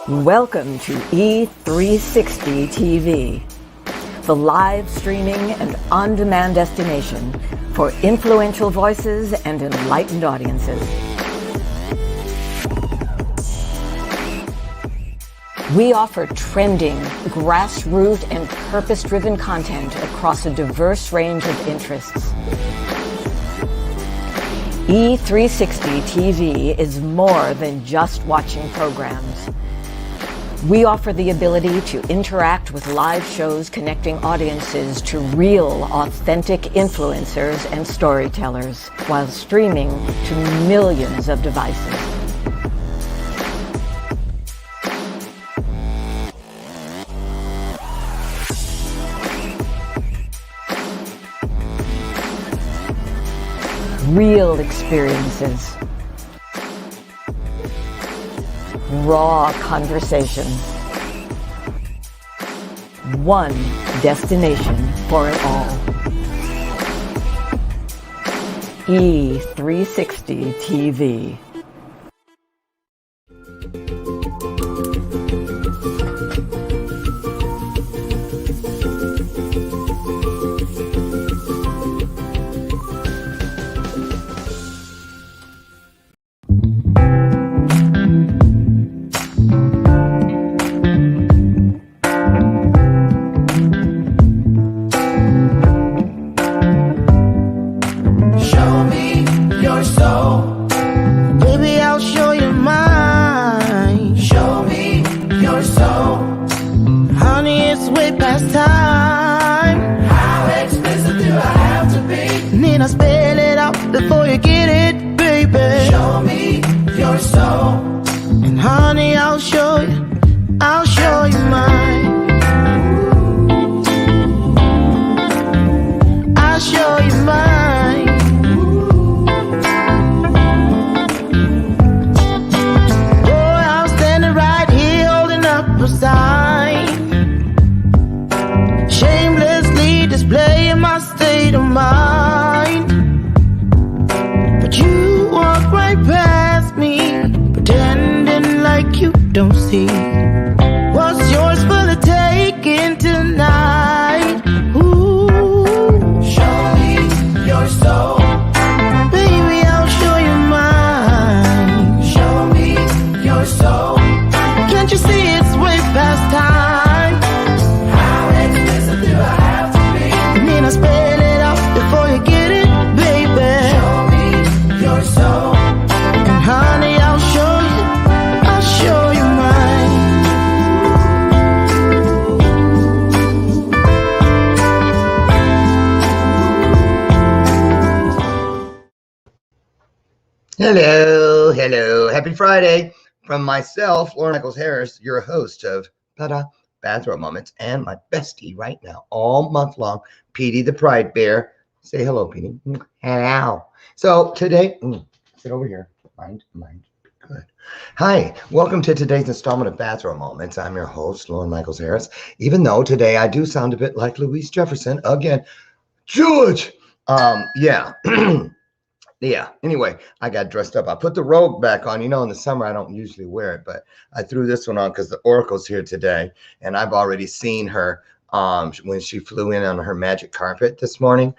Welcome to E360 TV, the live streaming and on-demand destination for influential voices and enlightened audiences. We offer trending, grassroots, and purpose-driven content across a diverse range of interests. E360 TV is more than just watching programs. We offer the ability to interact with live shows connecting audiences to real, authentic influencers and storytellers while streaming to millions of devices. Real experiences. Raw conversation. One destination for it all. E360 TV. Don't see what's yours for the taking tonight. Ooh, show me your soul, baby. I'll show you mine. Show me your soul. Can't you see it's way past time? How explicit do I have to be? I mean, I spell it out before you get it, baby. Show me your soul, and honey, I'll show you. I'll show you. Hello, happy Friday from myself, Lauren Michaels Harris, your host of Bathrobe Moments, and my bestie right now, all month long, Petey the Pride Bear. Say hello, Petey. Hello. So today, sit over here. Mind. Good. Hi, welcome to today's installment of Bathrobe Moments. I'm your host, Lauren Michaels Harris. Even though today I do sound a bit like Louise Jefferson again. George. Yeah. Yeah, anyway, I got dressed up. I put the robe back on. You know, in the summer, I don't usually wear it, but I threw this one on because the Oracle's here today, and I've already seen her when she flew in on her magic carpet this morning.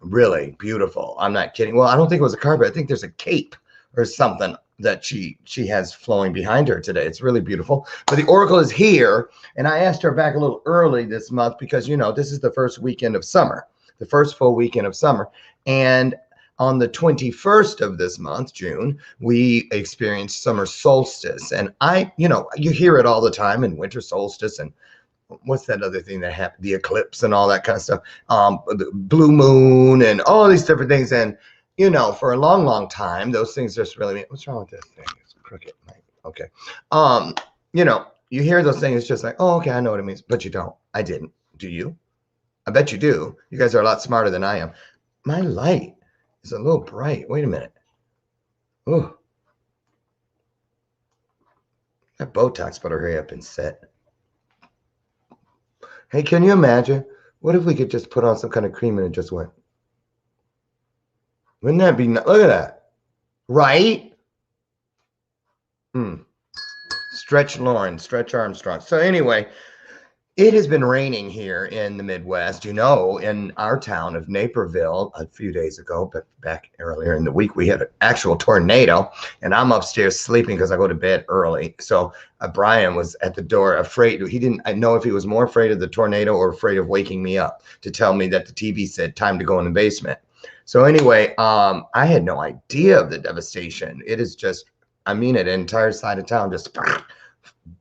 Really beautiful. I'm not kidding. Well, I don't think it was a carpet. I think there's a cape or something that she has flowing behind her today. It's really beautiful. But the Oracle is here, and I asked her back a little early this month because, you know, this is the first weekend of summer, the first full weekend of summer, and on the 21st of this month, June, we experienced summer solstice. And you hear it all the time in winter solstice and what's that other thing that happened? The eclipse and all that kind of stuff. The blue moon and all these different things. And, you know, for a long, long time, those things just really mean, what's wrong with this thing? It's crooked. Okay. You know, you hear those things, it's just like, oh, okay, I know what it means. But you don't. I didn't. Do you? I bet you do. You guys are a lot smarter than I am. My light is a little bright. Wait a minute. Ooh. That Botox better hurry up and set. Hey, can you imagine? What if we could just put on some kind of cream and it just went? Wouldn't that be nice? Look at that. Right? Stretch Lauren, Stretch Armstrong. So anyway, it has been raining here in the Midwest. You know, in our town of Naperville a few days ago, but back earlier in the week, we had an actual tornado, and I'm upstairs sleeping because I go to bed early. So Brian was at the door afraid. He didn't know if he was more afraid of the tornado or afraid of waking me up to tell me that the TV said time to go in the basement. So anyway, I had no idea of the devastation. It is just, I mean, an entire side of town just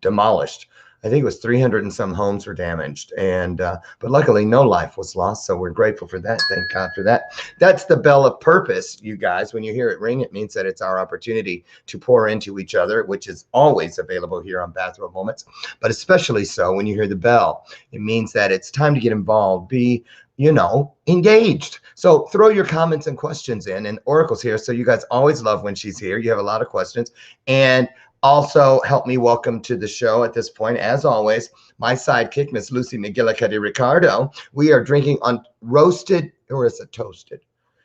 demolished. I think it was 300 and some homes were damaged, and but luckily no life was lost, so we're grateful for that. Thank God for that. That's the bell of purpose, you guys. When you hear it ring, it means that it's our opportunity to pour into each other, which is always available here on Bathrobe Moments, but especially so when you hear the bell. It means that it's time to get involved, be, you know, engaged. So throw your comments and questions in, and Oracle's here, so you guys always love when she's here. You have a lot of questions, and also, help me welcome to the show at this point, as always, my sidekick, Miss Lucy McGillicuddy Ricardo. We are drinking on roasted, or is it toasted?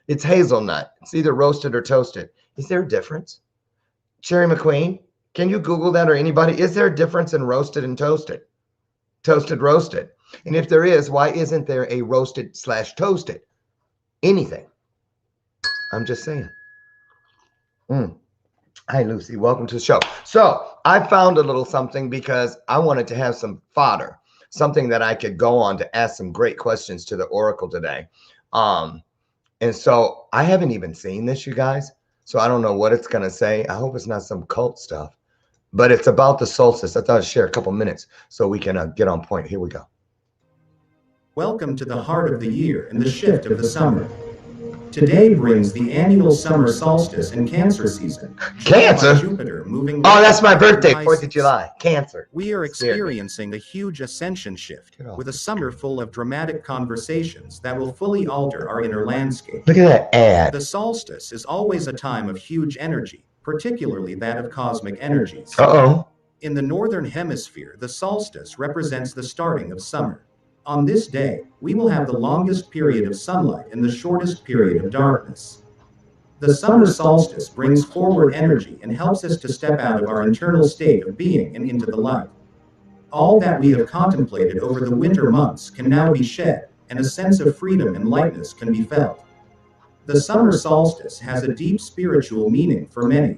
It's hazelnut. It's either roasted or toasted. Is there a difference? Sherry McQueen, can you Google that, or anybody? Is there a difference in roasted and toasted? Toasted, roasted. And if there is, why isn't there a roasted / toasted? Anything. I'm just saying. Hi, Lucy. Welcome to the show. So I found a little something because I wanted to have some fodder, something that I could go on to ask some great questions to the Oracle today. And so I haven't even seen this, you guys. So I don't know what it's going to say. I hope it's not some cult stuff, but it's about the solstice. I thought I'd share a couple minutes so we can get on point. Here we go. Welcome to the heart of the year and the shift of the summer. Today brings the annual summer solstice and Cancer season. Cancer? Jupiter moving. Oh, that's my birthday, 4th of July. Cancer. We are experiencing a huge ascension shift with a summer full of dramatic conversations that will fully alter our inner landscape. Look at that ad. The solstice is always a time of huge energy, particularly that of cosmic energies. Uh-oh. In the northern hemisphere, the solstice represents the starting of summer. On this day, we will have the longest period of sunlight and the shortest period of darkness. The summer solstice brings forward energy and helps us to step out of our internal state of being and into the light. All that we have contemplated over the winter months can now be shed, and a sense of freedom and lightness can be felt. The summer solstice has a deep spiritual meaning for many.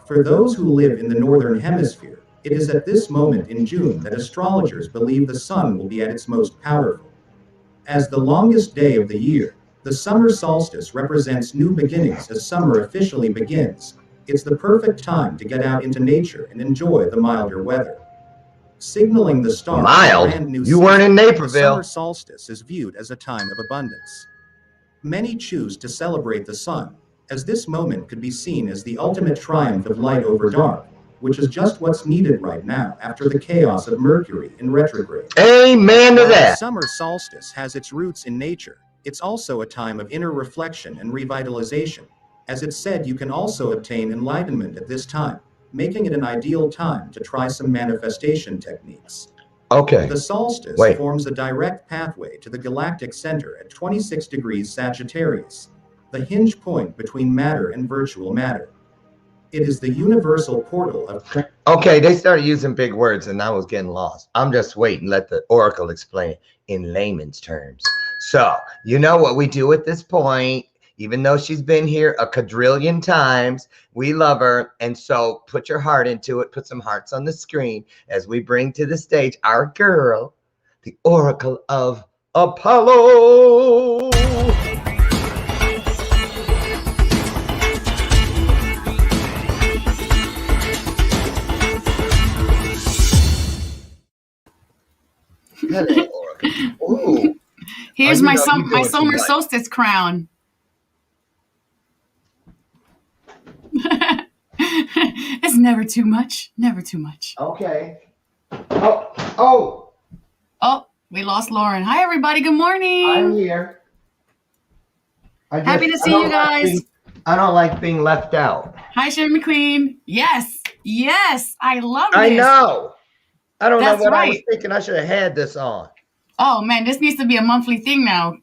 For those who live in the northern hemisphere, it is at this moment in June that astrologers believe the sun will be at its most powerful. As the longest day of the year, the summer solstice represents new beginnings as summer officially begins. It's the perfect time to get out into nature and enjoy the milder weather. Signaling the start of a brand new season, you weren't in Naperville. The summer solstice is viewed as a time of abundance. Many choose to celebrate the sun, as this moment could be seen as the ultimate triumph of light over dark, which is just what's needed right now after the chaos of Mercury in retrograde. Amen to that. The summer solstice has its roots in nature. It's also a time of inner reflection and revitalization. As it's said, you can also obtain enlightenment at this time, making it an ideal time to try some manifestation techniques. Okay. The solstice forms a direct pathway to the galactic center at 26 degrees Sagittarius, the hinge point between matter and virtual matter. It is the universal portal of... Okay, they started using big words and I was getting lost. I'm just waiting, let the Oracle explain in layman's terms. So, you know what we do at this point, even though she's been here a quadrillion times, we love her. And so put your heart into it, put some hearts on the screen as we bring to the stage our girl, the Oracle of Apollo. Hello, Oracle. Ooh. Here's my summer solstice crown. It's never too much. Never too much. Okay. Oh, we lost Lauren. Hi, everybody. Good morning. I'm here. Happy to see you guys. I don't like being left out. Hi, Sherry McQueen. Yes. I love this. I know. I don't know what right. I was thinking. I should have had this on. Oh, man, this needs to be a monthly thing now.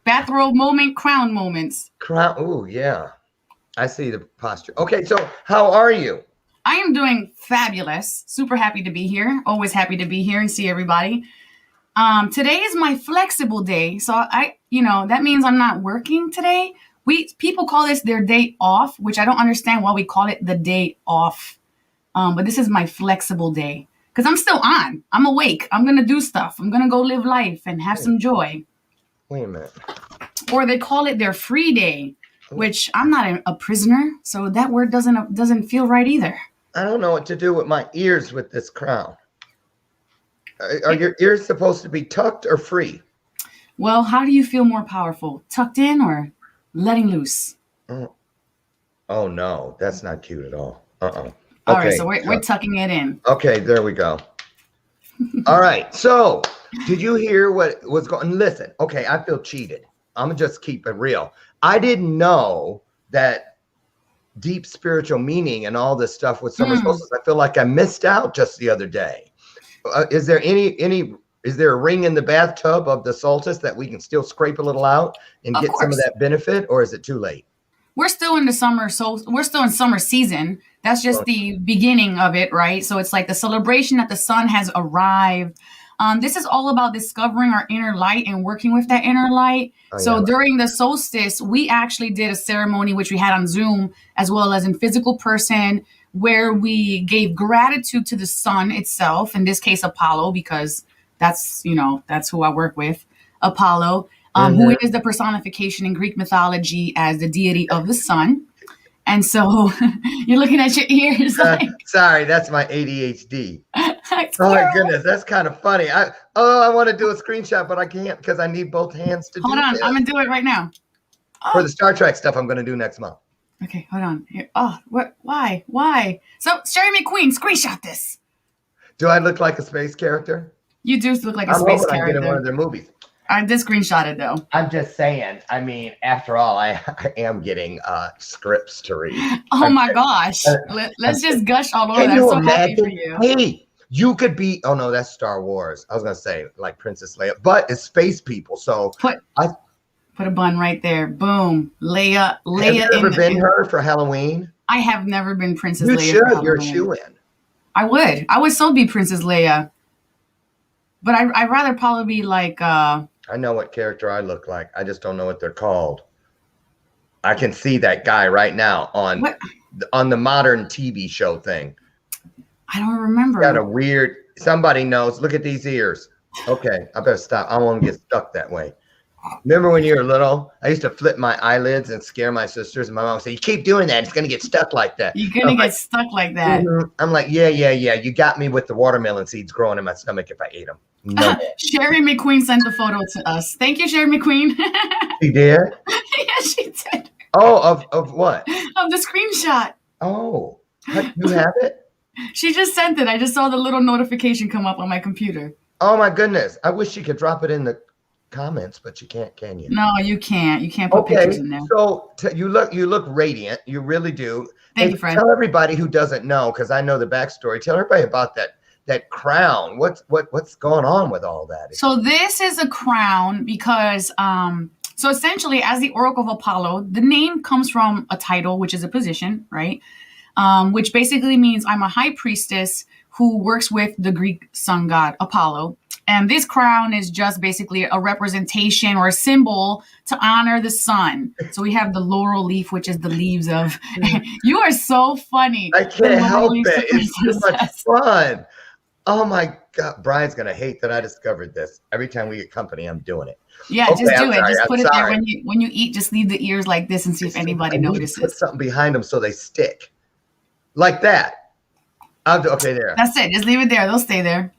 Bathrobe moment, crown moments. Crown. Ooh, yeah. I see the posture. Okay, so how are you? I am doing fabulous. Super happy to be here. Always happy to be here and see everybody. Today is my flexible day, so that means I'm not working today. People call this their day off, which I don't understand why we call it the day off. But this is my flexible day because I'm still on. I'm awake. I'm gonna do stuff. I'm gonna go live life and have some joy. Wait a minute. Or they call it their free day, which I'm not a prisoner, so that word doesn't feel right either. I don't know what to do with my ears with this crown. Are your ears supposed to be tucked or free? Well, how do you feel more powerful, tucked in or letting loose? Oh no, that's not cute at all. All right, so we're tucking it in. Okay, there we go. All right, so did you hear what was going? Listen, okay, I feel cheated. I'm gonna just keep it real. I didn't know that deep spiritual meaning and all this stuff with summer solstice. I feel like I missed out just the other day. Is there is there a ring in the bathtub of the solstice that we can still scrape a little out and get some of that benefit, or is it too late? We're still in the summer, so we're still in summer season. That's just the beginning of it, right? So it's like the celebration that the sun has arrived. This is all about discovering our inner light and working with that inner light. During the solstice, we actually did a ceremony, which we had on Zoom, as well as in physical person, where we gave gratitude to the sun itself, in this case, Apollo, because that's who I work with, Apollo, who is the personification in Greek mythology as the deity of the sun. And so you're looking at your ears. Sorry, that's my ADHD. Oh my goodness, that's kind of funny. I want to do a screenshot, but I can't because I need both hands to do it. Hold on, I'm going to do it right now. For the Star Trek stuff I'm going to do next month. Okay, hold on. Here. Oh, what? Why? So, Sherry McQueen, screenshot this. Do I look like a space character? You do look like a space character. I get in one of their movies. I did screenshot it though. I'm just saying. I mean, after all, I am getting scripts to read. Oh my gosh! Let's just gush all over. I'm so happy for you. Hey, you could be. Oh no, that's Star Wars. I was gonna say like Princess Leia, but it's space people. So put a bun right there. Boom, Leia. Have you ever been her for Halloween? I have never been Princess Leia. You should. You're a shoo-in. I would. I would so be Princess Leia. But I'd rather probably be like. I know what character I look like. I just don't know what they're called. I can see that guy right now on the modern TV show thing. I don't remember. Got a weird. Somebody knows. Look at these ears. Okay, I better stop. I don't want to get stuck that way. Remember when you were little? I used to flip my eyelids and scare my sisters, and my mom would say, "You keep doing that, it's gonna get stuck like that." You're gonna get stuck like that. I'm like, yeah. You got me with the watermelon seeds growing in my stomach if I ate them. No. Sherry McQueen sent the photo to us. Thank you, Sherry McQueen. She did? Yeah, she did. Oh, of what? Of the screenshot. Oh, you have it? She just sent it. I just saw the little notification come up on my computer. Oh my goodness! I wish you could drop it in the comments, but you can't, can you? No, you can't. You can't put pictures in there. So you look radiant. You really do. Thank you, Fred. Tell everybody who doesn't know, because I know the backstory. Tell everybody about that crown. What's going on with all that? So this is a crown because so essentially, as the Oracle of Apollo, the name comes from a title, which is a position, right? Which basically means I'm a high priestess who works with the Greek sun god Apollo. And this crown is just basically a representation or a symbol to honor the sun. So we have the laurel leaf, which is the leaves of. You are so funny. I can't help it. It's too much fun. Oh my God. Brian's going to hate that I discovered this. Every time we get company, I'm doing it. Yeah, just do it. Just put it there when you eat. Just leave the ears like this and see if anybody notices. Put something behind them so they stick. Like that. Okay, there. That's it. Just leave it there. They'll stay there.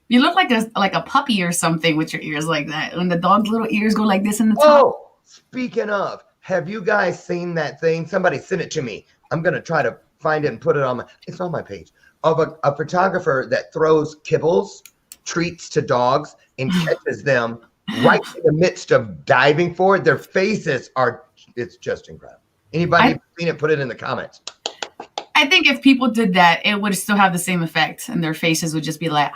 You look like a puppy or something with your ears like that. When the dog's little ears go like this in the top. Oh, speaking of, have you guys seen that thing? Somebody sent it to me. I'm going to try to find it and put it on it's on my page. Of a photographer that throws kibbles, treats to dogs, and catches them right in the midst of diving for it. Their faces it's just incredible. Anybody seen it? Put it in the comments. I think if people did that, it would still have the same effect, and their faces would just be like,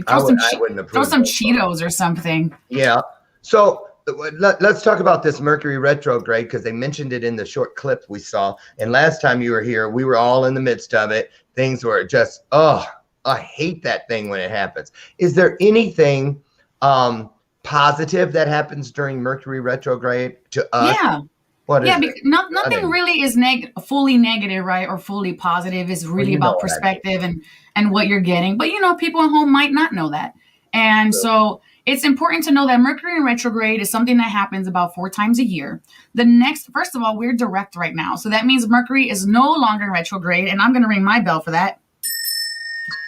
throw some Cheetos or something. Yeah. So let's talk about this Mercury retrograde because they mentioned it in the short clip we saw. And last time you were here, we were all in the midst of it. Things were just, I hate that thing when it happens. Is there anything positive that happens during Mercury retrograde to us? Yeah. What is Because it? nothing really is fully negative, right? Or fully positive. It's really you know about what I mean. perspective and what you're getting. But people at home might not know that. And so it's important to know that Mercury in retrograde is something that happens about 4 times a year. First of all, we're direct right now. So that means Mercury is no longer in retrograde. And I'm going to ring my bell for that.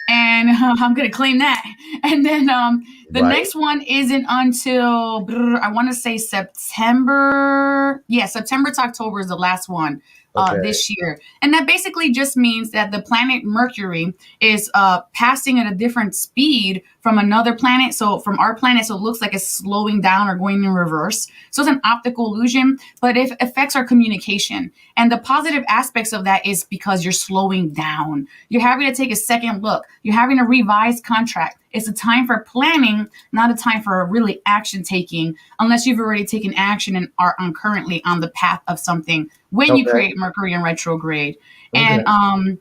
And I'm going to claim that. And then the next one isn't until, I want to say September. Yeah, September to October is the last one this year. And that basically just means that the planet Mercury is passing at a different speed from another planet. So from our planet, so it looks like it's slowing down or going in reverse. So it's an optical illusion, but it affects our communication. And the positive aspects of that is because you're slowing down. You're having to take a second look. You're having a revised contract. It's a time for planning, not a time for really action taking, unless you've already taken action and are currently on the path of something when you create Mercury in retrograde. And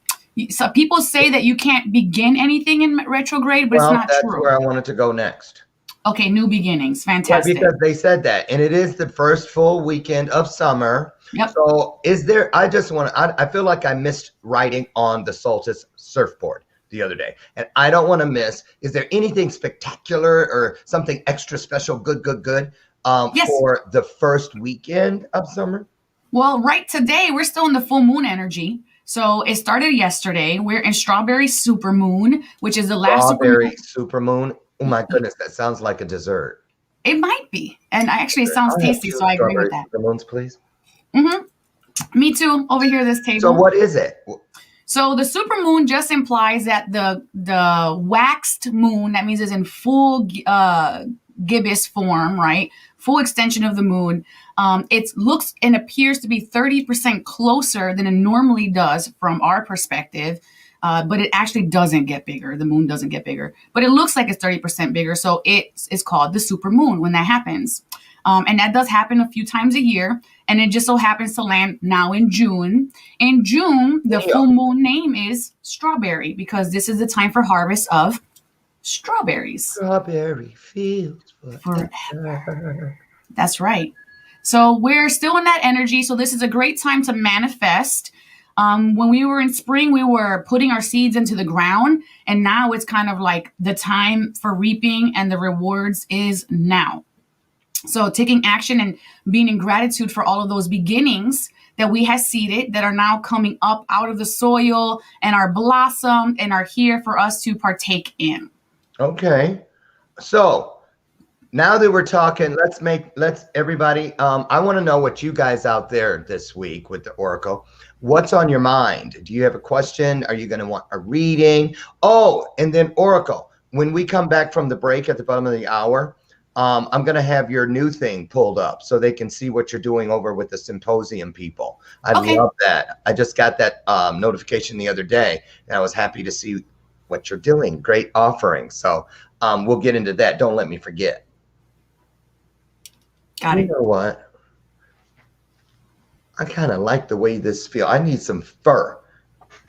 so people say that you can't begin anything in retrograde, but it's not true. That's where I wanted to go next. Okay, new beginnings. Fantastic. Yeah, because they said that. And it is the first full weekend of summer. Yep. So I feel like I missed writing on the solstice surfboard the other day. And I don't want to miss, is there anything spectacular or something extra special, good for the first weekend of summer? Well, right today, we're still in the full moon energy. So it started yesterday. We're in strawberry supermoon, which is the last strawberry supermoon. Oh my goodness, that sounds like a dessert. It might be. And actually, it sounds tasty, so I agree with that. Supermoons, please. Mm-hmm. Me too, over here at this table. So what is it? So the supermoon just implies that the waxed moon, that means it's in full gibbous form, right? Full extension of the moon. It looks and appears to be 30% closer than it normally does from our perspective, but it actually doesn't get bigger. The moon doesn't get bigger, but it looks like it's 30% bigger. So it's called the supermoon when that happens. And that does happen a few times a year. And it just so happens to land now in June. In June, the full moon name is strawberry because this is the time for harvest of strawberries. Strawberry fields forever. That's right. So we're still in that energy. So this is a great time to manifest. When we were in spring, we were putting our seeds into the ground. And now it's kind of like the time for reaping and the rewards is now. So taking action and being in gratitude for all of those beginnings that we have seeded that are now coming up out of the soil and are blossomed and are here for us to partake in. Okay. So now that we're talking, let's everybody, I want to know what you guys out there this week with the Oracle, what's on your mind? Do you have a question? Are you going to want a reading? Oh, and then Oracle, when we come back from the break at the bottom of the hour, I'm going to have your new thing pulled up so they can see what you're doing over with the symposium people. I love that. I just got that notification the other day, and I was happy to see what you're doing. Great offering. So we'll get into that. Don't let me forget. Got it. You know what? I kind of like the way this feels. I need some fur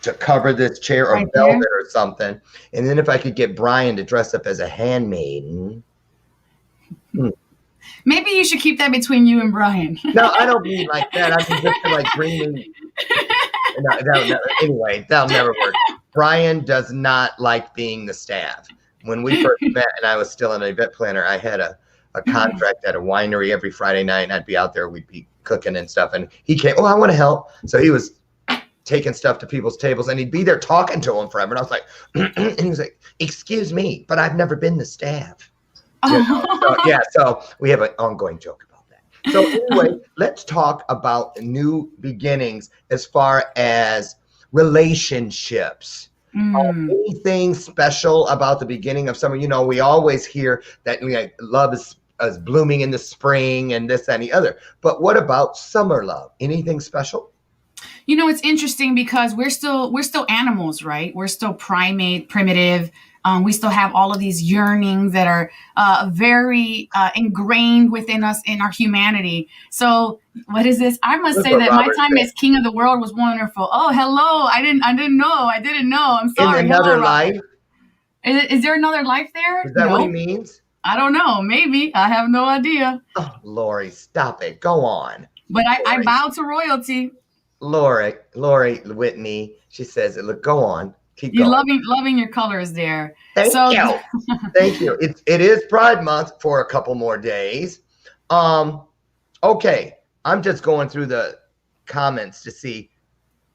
to cover this chair or velvet or something. And then if I could get Brian to dress up as a handmaiden. Maybe you should keep that between you and Brian. No, I don't mean like that. I mean just to like bring me. Anyway, that'll never work. Brian does not like being the staff. When we first met and I was still an event planner, I had a contract at a winery every Friday night, and I'd be out there. We'd be cooking and stuff. And he came, I want to help. So he was taking stuff to people's tables, and he'd be there talking to them forever. And I was like, and he was like, excuse me, but I've never been the staff. So we have an ongoing joke about that. So anyway, let's talk about new beginnings as far as relationships. Anything special about the beginning of summer? You know, we always hear that love is blooming in the spring and this and the other. But what about summer love? Anything special? You know, it's interesting because we're still animals, right? We're still primitive. We still have all of these yearnings that are very ingrained within us in our humanity. So what is this? I must Look say what that my Robert time said. as king of the world was wonderful. Oh, hello. I didn't know. I'm In sorry. Hello, another Robert. life, Is there another life there? is that what he No, means? I don't know. Maybe. I have no idea. Oh, Lori, stop it. Go on. But I Lori, bow to royalty. Lori Whitney. She says it. Look, go on. Keep You going. loving your colors there. Thank So you. Thank you. It is Pride Month for a couple more days. Okay. I'm just going through the comments to see.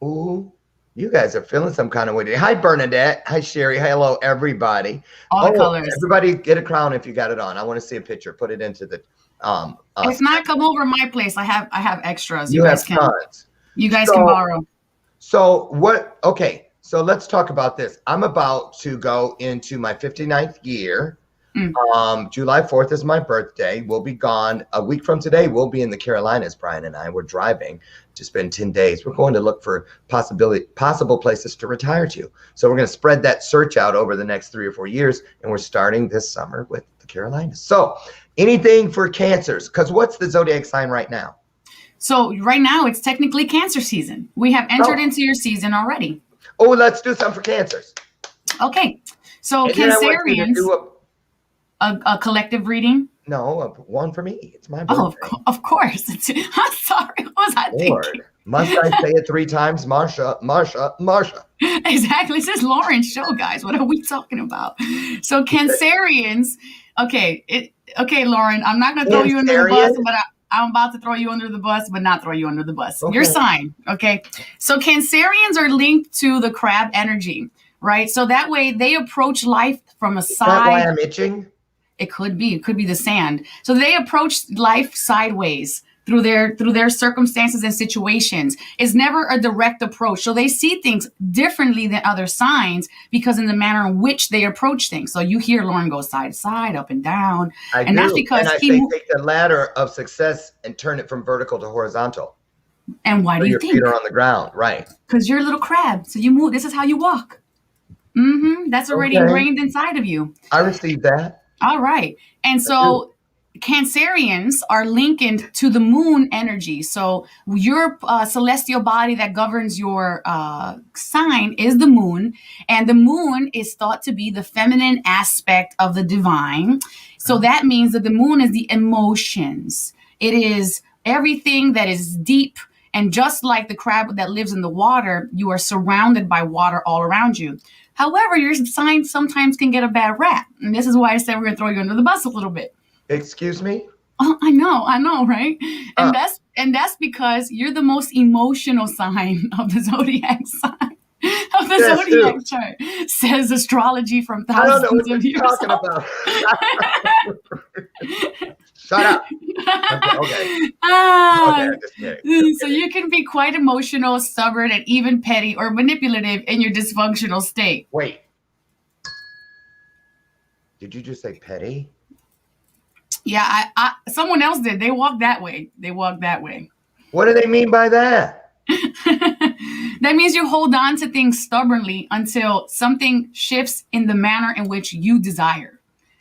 Ooh, you guys are feeling some kind of way today. Hi, Bernadette. Hi, Sherry. Hello, everybody. all the colors. Everybody get a crown if you got it on. I want to see a picture. Put it into the If not, come over my place. I have extras. you have tons. You guys can borrow. So what? Okay. So let's talk about this. I'm about to go into my 59th year. July 4th is my birthday. We'll be gone a week from today. We'll be in the Carolinas, Brian and I. We're driving to spend 10 days. We're going to look for possible places to retire to. So we're going to spread that search out over the next 3 or 4 years. And we're starting this summer with the Carolinas. So anything for cancers, because what's the zodiac sign right now? So right now it's technically Cancer season. We have entered into your season already. Oh, let's do something for cancers. Okay. So And then I want you to Cancerians, do a collective reading. one for me. It's my birthday. Oh, of course. I'm sorry. What was I Lord, thinking? must I say it 3 times? Marsha, Marsha, Marsha. Exactly. This is Lauren's show, guys. What are we talking about? So Cancerians. Okay. Okay, Lauren. I'm not going to throw you under the bus, Cancerian? but I'm about to throw you under the bus, but not throw you under the bus. Okay. Your sign. Okay. So Cancerians are linked to the crab energy, right? So that way they approach life from a Is that why side. I'm itching? It could be the sand. So they approach life sideways through their circumstances and situations. It's never a direct approach. So they see things differently than other signs because in the manner in which they approach things. So you hear Lauren go side to side, up and down. I And do. that's because and I say take the ladder of success and turn it from vertical to horizontal. And why So do you your think? feet are on the ground, right? Because you're a little crab. So you move. This is how you walk. That's already Okay. ingrained inside of you. I received that. All right. And so Cancerians are linked to the moon energy. So your celestial body that governs your sign is the moon. And the moon is thought to be the feminine aspect of the divine. So that means that the moon is the emotions. It is everything that is deep. And just like the crab that lives in the water, you are surrounded by water all around you. However, your sign sometimes can get a bad rap. And this is why I said we're going to throw you under the bus a little bit. Excuse me? Oh, I know, right? And that's because you're the most emotional sign of the zodiac sign. Of the Yes, zodiac who? chart, says astrology from I don't know thousands what of you're years talking old. about. Shut up. Okay. Ah, Okay, just kidding. so you can be quite emotional, stubborn, and even petty or manipulative in your dysfunctional state. Wait. Did you just say petty? Yeah, someone else did. They walked that way. What do they mean by that? That means you hold on to things stubbornly until something shifts in the manner in which you desire.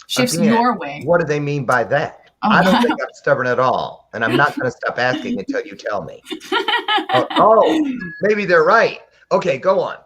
Shifts Again, your way. What do they mean by that? Oh, I don't wow. think I'm stubborn at all. And I'm not going to stop asking until you tell me. Oh, maybe they're right. Okay, go on.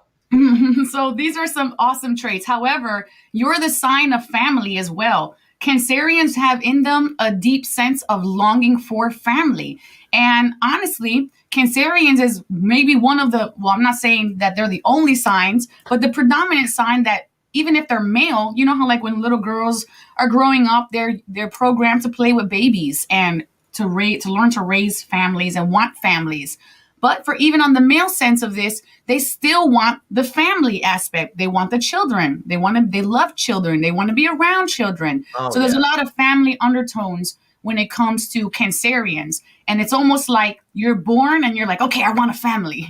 So these are some awesome traits. However, you're the sign of family as well. Cancerians have in them a deep sense of longing for family. And honestly, Cancerians is maybe one of the, well, I'm not saying that they're the only signs, but the predominant sign that even if they're male, you know how like when little girls are growing up, they're programmed to play with babies and to learn to raise families and want families. But for even on the male sense of this, they still want the family aspect. They want the children. They love children. They want to be around children. Oh, so there's yeah. a lot of family undertones when it comes to Cancerians. And it's almost like you're born and you're like, okay, I want a family.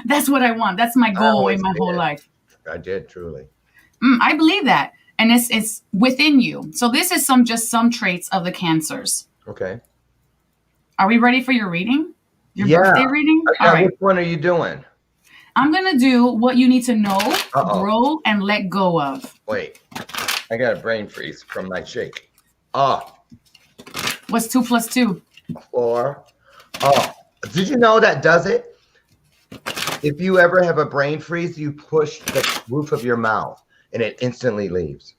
That's what I want. That's my goal always in my whole did. life. I did, truly. I believe that. And it's within you. So this is some traits of the Cancers. Okay. Are we ready for your reading? Your Yeah. birthday reading? Yeah, All right. which one are you doing? I'm going to do what you need to know, Uh-oh. grow, and let go of. Wait, I got a brain freeze from my shake. Oh, What's 2 plus 2? 4. Oh, did you know that does it? If you ever have a brain freeze, you push the roof of your mouth and it instantly leaves.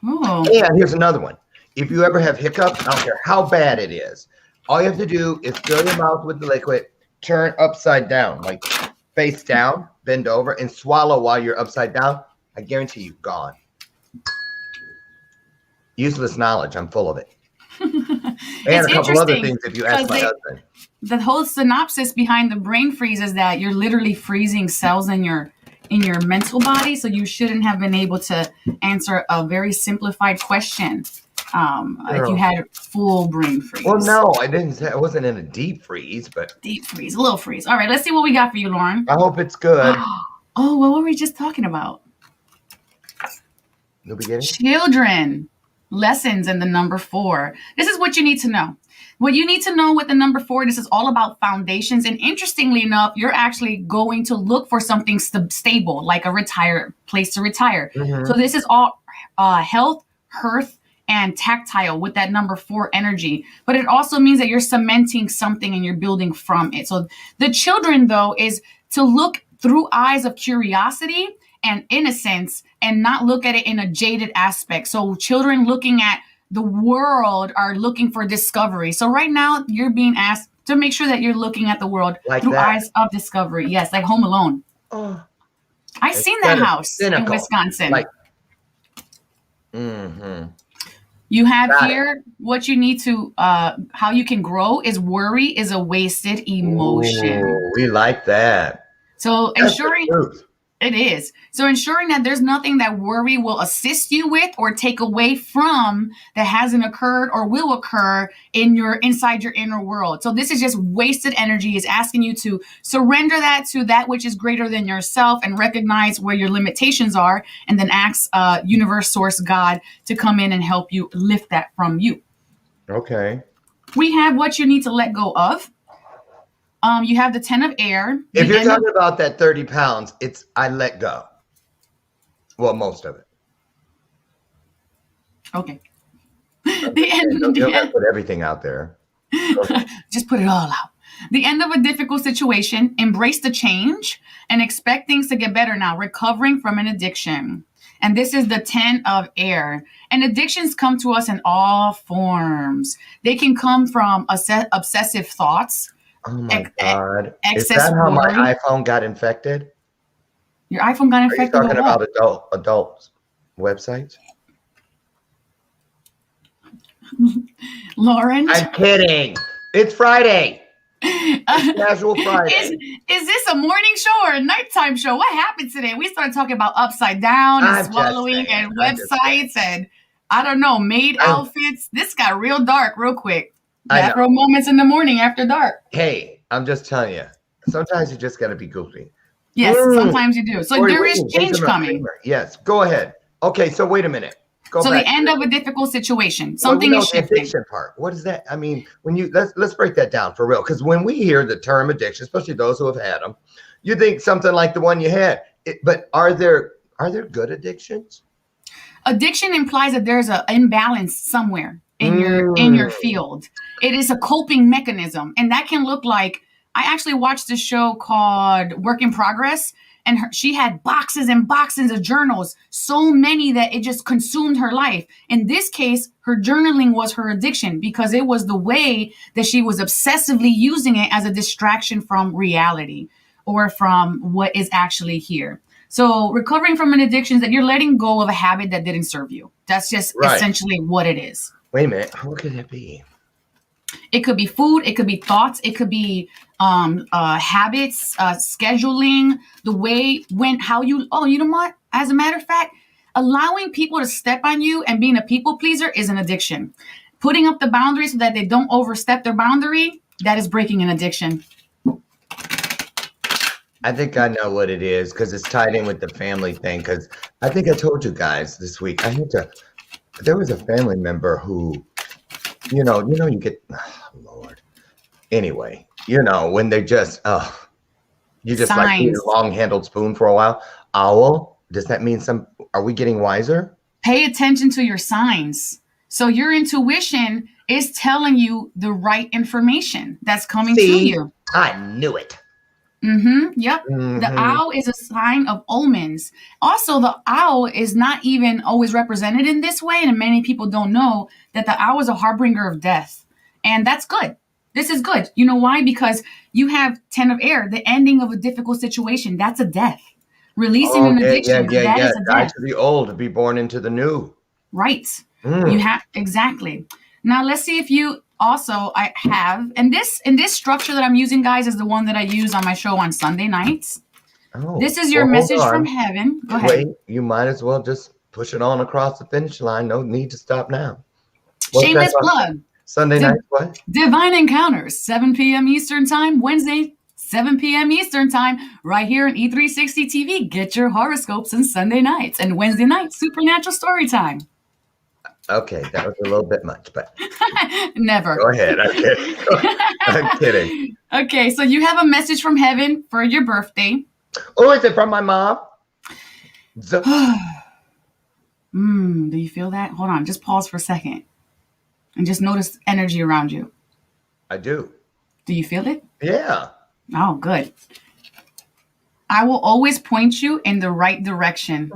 Oh. And here's another one. If you ever have hiccups, I don't care how bad it is, all you have to do is fill your mouth with the liquid, turn upside down, like face down, bend over, and swallow while you're upside down. I guarantee you, gone. Useless knowledge. I'm full of it. And a couple other things if you ask my husband. The whole synopsis behind the brain freeze is that you're literally freezing cells in your mental body, so you shouldn't have been able to answer a very simplified question if you had full brain freeze. Well, no, I didn't say I wasn't in a deep freeze, but deep freeze, a little freeze. All right, let's see what we got for you, Lauren. I hope it's good. Oh, what were we just talking about? The beginning? Children. Lessons in the number 4. This is what you need to know. What you need to know with the number 4, this is all about foundations. And interestingly enough, you're actually going to look for something stable, like a place to retire. Mm-hmm. So this is all health, hearth, and tactile with that number 4 energy. But it also means that you're cementing something and you're building from it. So the children, though, is to look through eyes of curiosity and innocence and not look at it in a jaded aspect. So children looking at the world are looking for discovery. So right now you're being asked to make sure that you're looking at the world like through that. eyes of discovery. Yes, like Home Alone. Oh, I've seen that house in Wisconsin. Like, you have here what you need to, how you can grow is worry is a wasted emotion. Ooh, we like that. So That's ensuring the truth. It is. So ensuring that there's nothing that worry will assist you with or take away from that hasn't occurred or will occur inside your inner world. So this is just wasted energy. Is asking you to surrender that to that which is greater than yourself and recognize where your limitations are, and then ask universe, source, God to come in and help you lift that from you. Okay. We have what you need to let go of. You have the 10 of air. If you're talking about that 30 pounds, I let go. Well, most of it. Okay. Don't put everything out there. Just put it all out. The end of a difficult situation. Embrace the change and expect things to get better now. Recovering from an addiction. And this is the 10 of air. And addictions come to us in all forms. They can come from obsessive thoughts. Oh my God. Is Excess that how worry. my iPhone got infected? Your iPhone got Are you infected talking with about what? adult websites? Lauren? I'm kidding. It's Friday. It's casual Friday. Is this a morning show or a nighttime show? What happened today? We started talking about upside down and swallowing and websites and I don't know, maid outfits. This got real dark real quick. Bathrobe Moments in the morning after dark. Hey, I'm just telling you. Sometimes you just got to be goofy. Yes, sometimes you do. So there is change coming. Yes, go ahead. Okay, so wait a minute. So the end of a difficult situation. Something is shifting. The addiction part. What is that? I mean, when you let's break that down for real. Because when we hear the term addiction, especially those who have had them, you think something like the one you had. But are there good addictions? Addiction implies that there's an imbalance somewhere in your field. It is a coping mechanism, and that can look like. I actually watched a show called Work in Progress, and she had boxes and boxes of journals, so many that it just consumed her life. In this case, her journaling was her addiction because it was the way that she was obsessively using it as a distraction from reality or from what is actually here. So recovering from an addiction is that you're letting go of a habit that didn't serve you. That's just essentially what it is. Wait a minute. What could it be? It could be food. It could be thoughts. It could be habits, scheduling, the way, you know what? As a matter of fact, allowing people to step on you and being a people pleaser is an addiction. Putting up the boundaries so that they don't overstep their boundary, that is breaking an addiction. I think I know what it is because it's tied in with the family thing. Because I think I told you guys this week, there was a family member who, you get, oh, Lord. Anyway, when they just, You just like eat a long-handled spoon for a while. Owl, does that mean are we getting wiser? Pay attention to your signs. So your intuition is telling you the right information that's coming to you. I knew it. Yep. The owl is a sign of omens. Also, the owl is not even always represented in this way, and many people don't know that the owl is a harbinger of death. And that's good. This is good. You know why? Because you have 10 of air, the ending of a difficult situation. That's a death. Releasing an addiction, that is a death. Die to the old, to be born into the new. Right. You have, exactly. Now let's see if you also, I have, and this structure that I'm using, guys, is the one that I use on my show on Sunday nights. Oh, this is your message from heaven. Go ahead. Wait, you might as well just push it on across the finish line. No need to stop now. Shameless plug. Sunday night, what? Divine Encounters, 7 p.m. Eastern Time, Wednesday, 7 p.m. Eastern Time, right here on E360 TV. Get your horoscopes on Sunday nights, and Wednesday night, Supernatural Story Time. Okay, that was a little bit much, but never. Go ahead. I'm kidding. I'm kidding. Okay, so you have a message from heaven for your birthday. Oh, is it from my mom? Do you feel that? Hold on, just pause for a second. And just notice energy around you. I do. Do you feel it? Yeah. Oh, good. I will always point you in the right direction.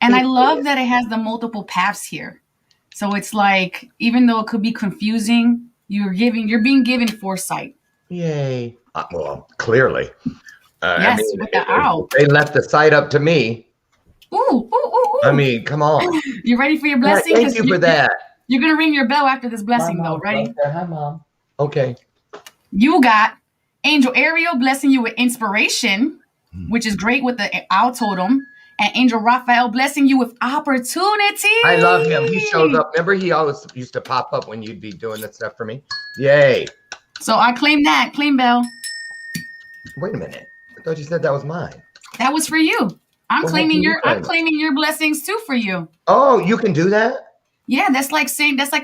And I love that it has the multiple paths here. So it's like, even though it could be confusing, you're being given foresight. Yay. Well, clearly. Yes, with the owl. They left the site up to me. Ooh. I mean, come on. You ready for your blessing? Yeah, thank you for that. You're going to ring your bell after this blessing, though. Ready? Hi, Mom. Okay. You got Angel Ariel blessing you with inspiration, which is great with the owl totem. And Angel Raphael blessing you with opportunity. I love him. He shows up. Remember, he always used to pop up when you'd be doing that stuff for me? Yay. So I claim that. Claim bell. Wait a minute. I thought you said that was mine. That was for you. I'm claiming your blessings too for you. Oh, you can do that? Yeah, that's like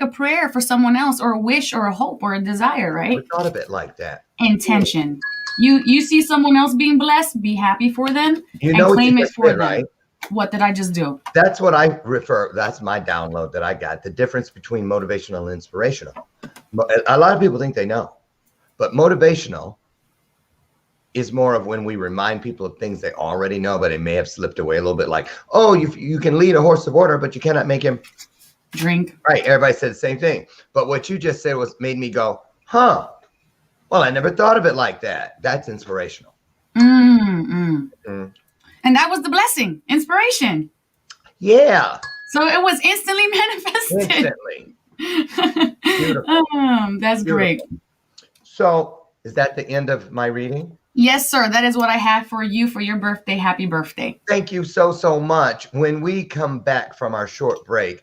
a prayer for someone else, or a wish, or a hope, or a desire, right? I thought of it like that. Intention. You see someone else being blessed, be happy for them, and claim it for them. Right? What did I just do? That's what I refer. That's my download that I got. The difference between motivational and inspirational. A lot of people think they know, but motivational is more of when we remind people of things they already know, but it may have slipped away a little bit. Like, oh, you can lead a horse to water, but you cannot make him drink. Right. Everybody said the same thing. But what you just said made me go, huh? Well, I never thought of it like that. That's inspirational. And that was the blessing, inspiration. Yeah. So it was instantly manifested. Instantly. Beautiful. That's beautiful. Great. So is that the end of my reading? Yes, sir. That is what I have for you for your birthday. Happy birthday. Thank you so much. When we come back from our short break,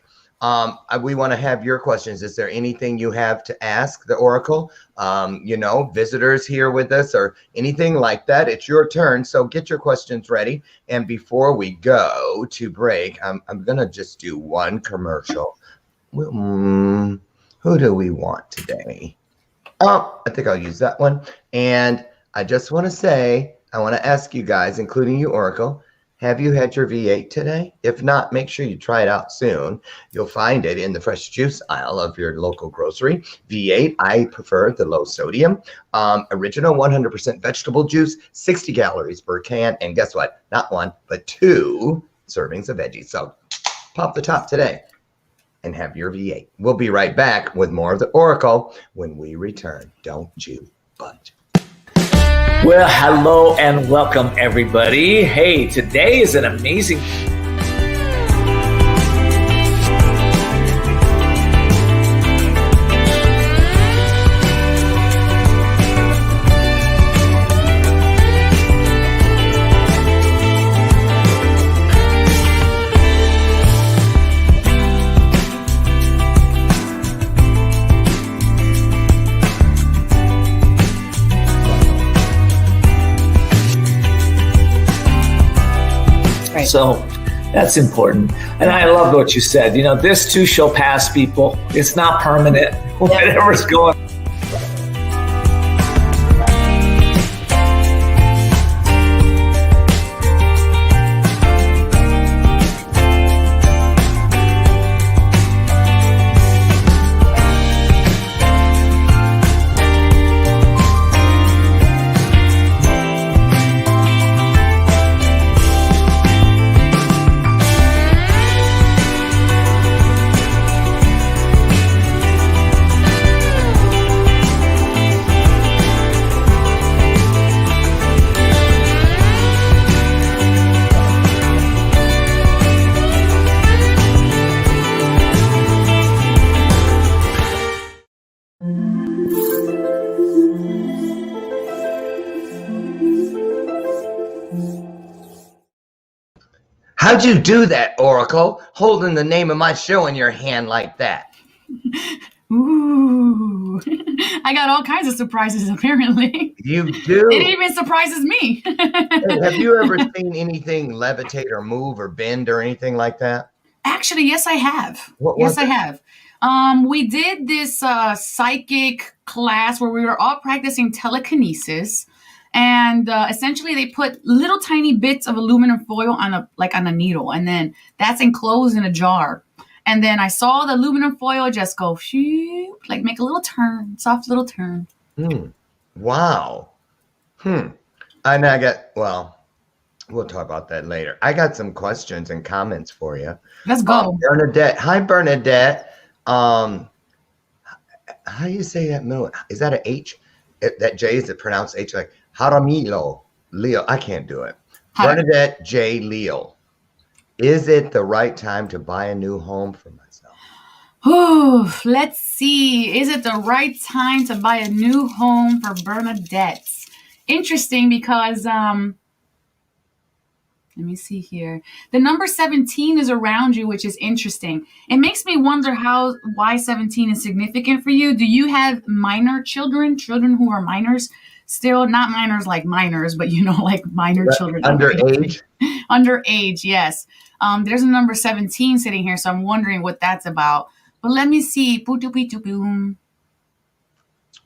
we want to have your questions. Is there anything you have to ask the Oracle? Visitors here with us or anything like that? It's your turn. So get your questions ready. And before we go to break, I'm going to just do one commercial. Who do we want today? Oh, I think I'll use that one. And I just want to say, I want to ask you guys, including you, Oracle, have you had your V8 today? If not, make sure you try it out soon. You'll find it in the fresh juice aisle of your local grocery. V8, I prefer the low sodium. Original 100% vegetable juice, 60 calories per can. And guess what? Not one, but 2 servings of veggies. So pop the top today and have your V8. We'll be right back with more of the Oracle when we return. Don't you budge. Well, hello and welcome, everybody. Hey, today is an amazing... So that's important. And I love what you said. This too shall pass, people. It's not permanent. Whatever's going on. How'd you do that, Oracle? Holding the name of my show in your hand like that. Ooh, I got all kinds of surprises apparently. You do. It even surprises me. Hey, have you ever seen anything levitate or move or bend or anything like that? Actually, yes, I have. What Yes, was I it? have. We did this psychic class where we were all practicing telekinesis, and essentially they put little tiny bits of aluminum foil on a needle, and then that's enclosed in a jar. And then I saw the aluminum foil just go, shoo, like make a little turn, soft little turn. Wow. And we'll talk about that later. I got some questions and comments for you. Let's go. Bernadette. Hi, Bernadette. How do you say that middle? Is that a H? That J, is it pronounced H? Like Jaramillo. Leo. I can't do it. Hi. Bernadette J. Leo. Is it the right time to buy a new home for myself? Ooh, let's see. Is it the right time to buy a new home for Bernadette? Interesting because let me see here. The number 17 is around you, which is interesting. It makes me wonder why 17 is significant for you. Do you have minor children who are minors? Still not minors like minors, but like minor children. Underage? Underage, yes. There's a number 17 sitting here, so I'm wondering what that's about. But let me see. Boom.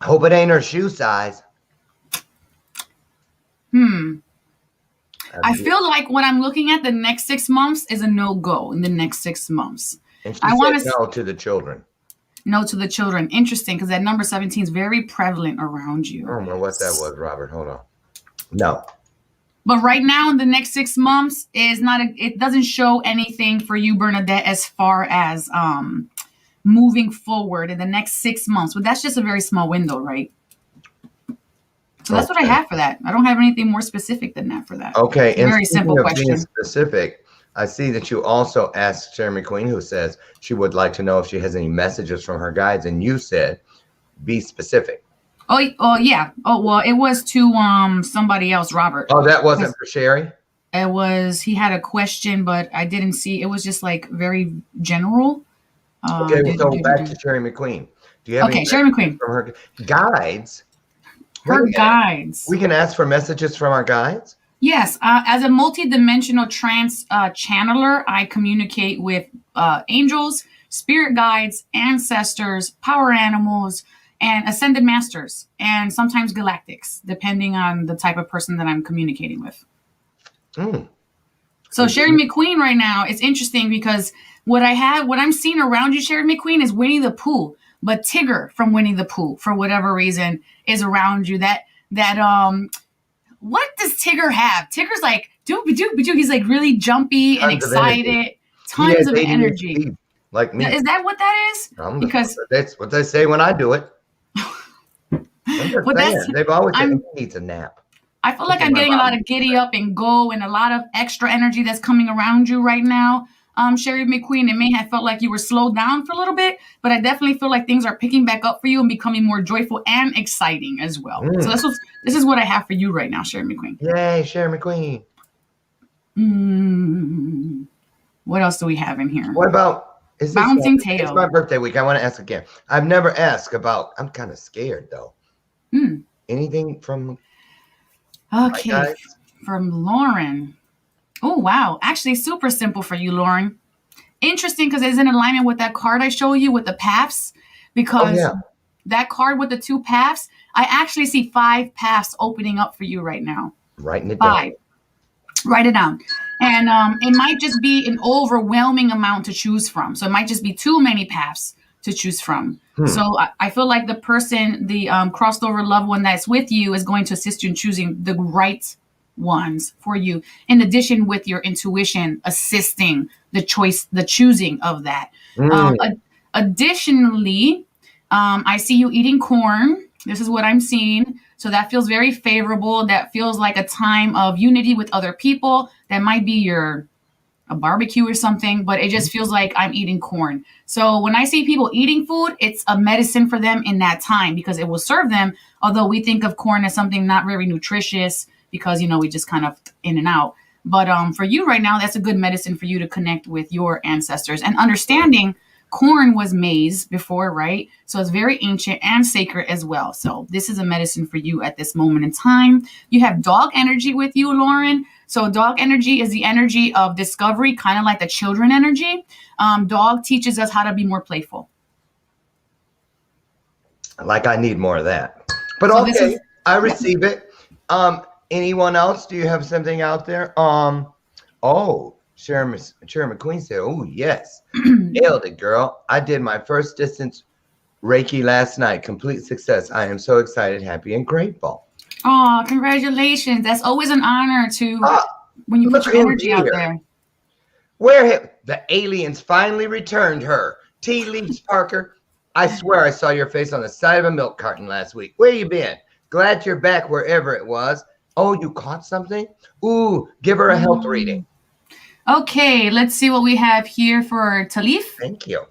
Hope it ain't her shoe size. I feel like what I'm looking at the next 6 months is a no-go in the next 6 months. And she I said want no to the children. No to the children. Interesting, because that number 17 is very prevalent around you. I don't know what that was, Robert. Hold on. No. But right now, in the next 6 months, it doesn't show anything for you, Bernadette, as far as moving forward in the next 6 months. But that's just a very small window, right? So that's what I have for that. I don't have anything more specific than that for that. Okay. It's a very simple question. Being specific, I see that you also asked Jeremy Queen, who says she would like to know if she has any messages from her guides, and you said, be specific. Oh yeah. Oh, well, it was to somebody else, Robert. Oh, that wasn't for Sherry? It was, he had a question, but I didn't see, it was just like very general. Okay, so back to Sherry McQueen. Do you have any Sherry McQueen. from her guides? Her guides. We can ask for messages from our guides? Yes. As a multidimensional trance channeler, I communicate with angels, spirit guides, ancestors, power animals, and ascended masters, and sometimes galactics, depending on the type of person that I'm communicating with. So Sherry McQueen right now, it's interesting because what I'm seeing around you, Sherry McQueen, is Winnie the Pooh. But Tigger from Winnie the Pooh, for whatever reason, is around you. What does Tigger have? Tigger's like doopy. He's like really jumpy and excited. Tons of energy. Like me. Is that what that is? Because that's what they say when I do it. They've always said he needs a nap. I feel like I'm getting a lot of giddy up and go and a lot of extra energy that's coming around you right now. Sherry McQueen, it may have felt like you were slowed down for a little bit, but I definitely feel like things are picking back up for you and becoming more joyful and exciting as well. So this is what I have for you right now, Sherry McQueen. Yay, Sherry McQueen. What else do we have in here? What about Bouncing Tail? It's my birthday week. I want to ask again. I've never asked about. I'm kind of scared though. Anything from? Okay, from Lauren. Oh, wow. Actually, super simple for you, Lauren. Interesting because it's in alignment with that card I showed you with the paths. Because that card with the 2 paths, I actually see 5 paths opening up for you right now. Writing it 5. down. Write it down. And it might just be an overwhelming amount to choose from. So it might just be too many paths to choose from. So I feel like the person, the crossed over loved one that's with you is going to assist you in choosing the right ones for you, in addition with your intuition assisting the choosing of that. Additionally, I see you eating corn. This is what I'm seeing. So that feels very favorable. That feels like a time of unity with other people. That might be your a barbecue or something, but it just feels like I'm eating corn. So when I see people eating food, it's a medicine for them in that time because it will serve them. Although we think of corn as something not very nutritious because, we just kind of in and out. But for you right now, that's a good medicine for you to connect with your ancestors and understanding corn was maize before, right? So it's very ancient and sacred as well. So this is a medicine for you at this moment in time. You have dog energy with you, Lauren. So dog energy is the energy of discovery, kind of like the children energy. Dog teaches us how to be more playful. Like I need more of that. But So okay, I receive it. Anyone else? Do you have something out there? Sharon McQueen said, "Oh yes, nailed it, girl. I did my first distance Reiki last night. Complete success. I am so excited, happy, and grateful." Oh, congratulations! That's always an honor to when you put your energy out there. Where have the aliens finally returned her? Tea Leaves Parker. I swear I saw your face on the side of a milk carton last week. Where you been? Glad you're back wherever it was. Oh, you caught something? Ooh, give her a health reading. Okay, let's see what we have here for Talif. Thank you.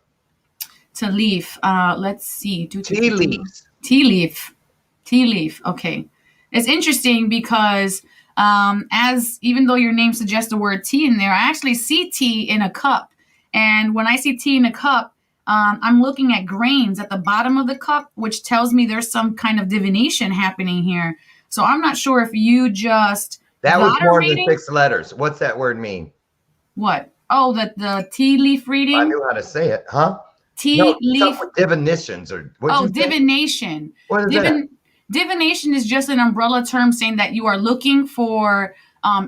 Talif. Let's see. Tea leaves. Tea leaf. Okay. It's interesting because as even though your name suggests the word tea in there, I actually see tea in a cup. And when I see tea in a cup, I'm looking at grains at the bottom of the cup, which tells me there's some kind of divination happening here. So I'm not sure if you just that was more than 6 letters. What's that word mean? What? Oh, the tea leaf reading? I knew how to say it, huh? Leaf. Divinations or what? Divination. What is that? Divination is just an umbrella term saying that you are looking for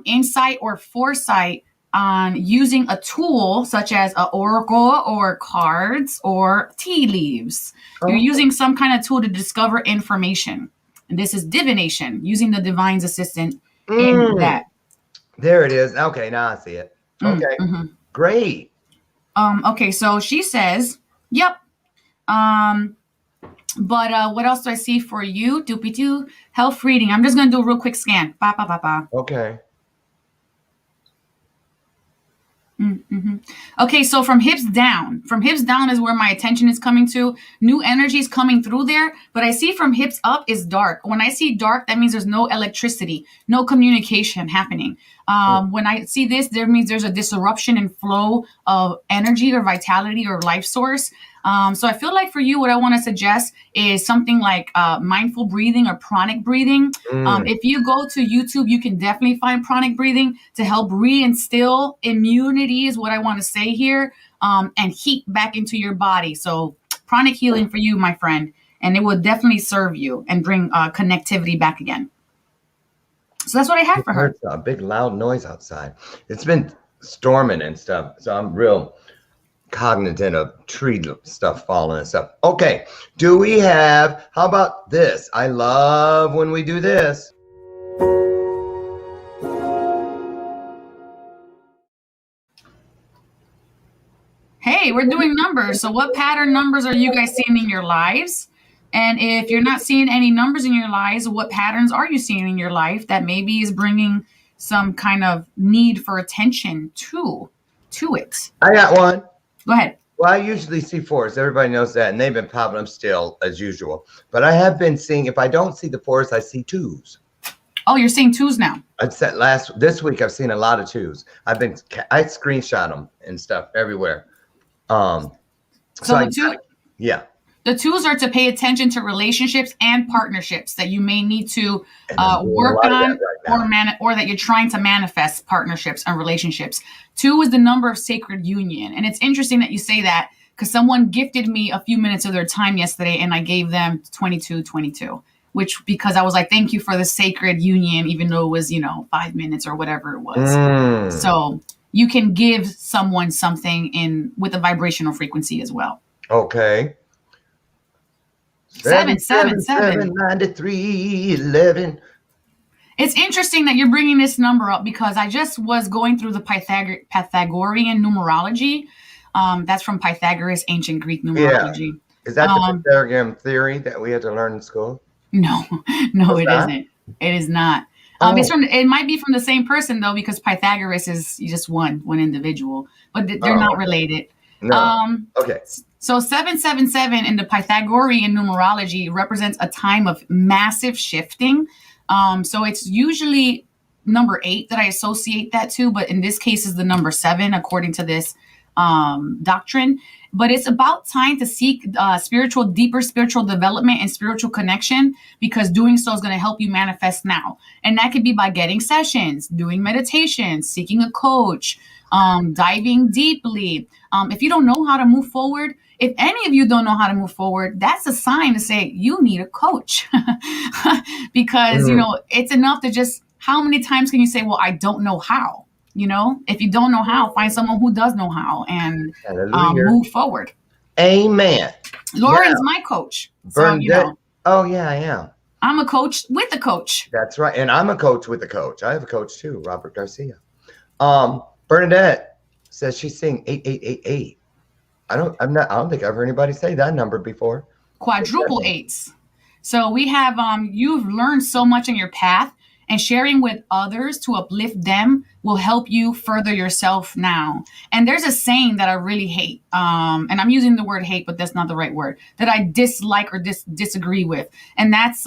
insight or foresight on using a tool such as an oracle or cards or tea leaves. Oh. You're using some kind of tool to discover information. And this is divination, using the divine's assistant in that. There it is. Okay, now I see it. Okay, great. Okay, so she says, yep. But what else do I see for you? Doopy-doo. Health reading. I'm just going to do a real quick scan. Okay. Okay, so from hips down is where my attention is coming to. New energy is coming through there, but I see from hips up is dark. When I see dark, that means there's no electricity, no communication happening. When I see this, there means there's a disruption in flow of energy or vitality or life source. So I feel like for you, what I want to suggest is something like mindful breathing or pranic breathing. If you go to YouTube, you can definitely find pranic breathing to help reinstill immunity is what I want to say here, and heat back into your body. So pranic healing for you, my friend, and it will definitely serve you and bring connectivity back again. So that's what I have for her. A big loud noise outside. It's been storming and stuff, so I'm real cognizant of tree stuff falling and stuff. Okay, do we have, how about this? I love when we do this. Hey, we're doing numbers. So what pattern numbers are you guys seeing in your lives? And if you're not seeing any numbers in your lives, what patterns are you seeing in your life that maybe is bringing some kind of need for attention to it? I got one. Go ahead. Well, I usually see 4s. Everybody knows that, and they've been popping up still as usual. But I have been seeing, if I don't see the 4s, I see 2s. Oh, you're seeing 2s now. This week I've seen a lot of 2s. I screenshot them and stuff everywhere. Yeah. The 2s are to pay attention to relationships and partnerships that you may need to work on or that you're trying to manifest partnerships and relationships. 2 is the number of sacred union. And it's interesting that you say that because someone gifted me a few minutes of their time yesterday and I gave them 2222, because I was like, thank you for the sacred union, even though it was, 5 minutes or whatever it was. So you can give someone something with a vibrational frequency as well. Okay. 7779311. It's interesting that you're bringing this number up because I just was going through the Pythagorean numerology. That's from Pythagoras, ancient Greek numerology. Yeah. Is that the Pythagorean theory that we had to learn in school? No, it isn't. It is not. It might be from the same person though, because Pythagoras is just one individual, but they're not related. No. Okay. So 777 in the Pythagorean numerology represents a time of massive shifting. So it's usually number 8 that I associate that to, but in this case is the number 7 according to this doctrine. But it's about time to seek deeper spiritual development and spiritual connection, because doing so is going to help you manifest now. And that could be by getting sessions, doing meditation, seeking a coach, diving deeply. If you don't know how to move forward, if any of you don't know how to move forward, that's a sign to say you need a coach. Because, it's enough to just, how many times can you say, well, I don't know how? If you don't know how, find someone who does know how and move forward. Amen. Lauren's my coach. So, Oh, yeah, I am. I'm a coach with a coach. That's right. And I'm a coach with a coach. I have a coach too, Robert Garcia. Bernadette says she's saying 8888. I don't think I've heard anybody say that number before. Quadruple 8s. So we have, you've learned so much in your path, and sharing with others to uplift them will help you further yourself now. And there's a saying that I really hate, and I'm using the word hate, but that's not the right word, that I dislike or disagree with. And that's,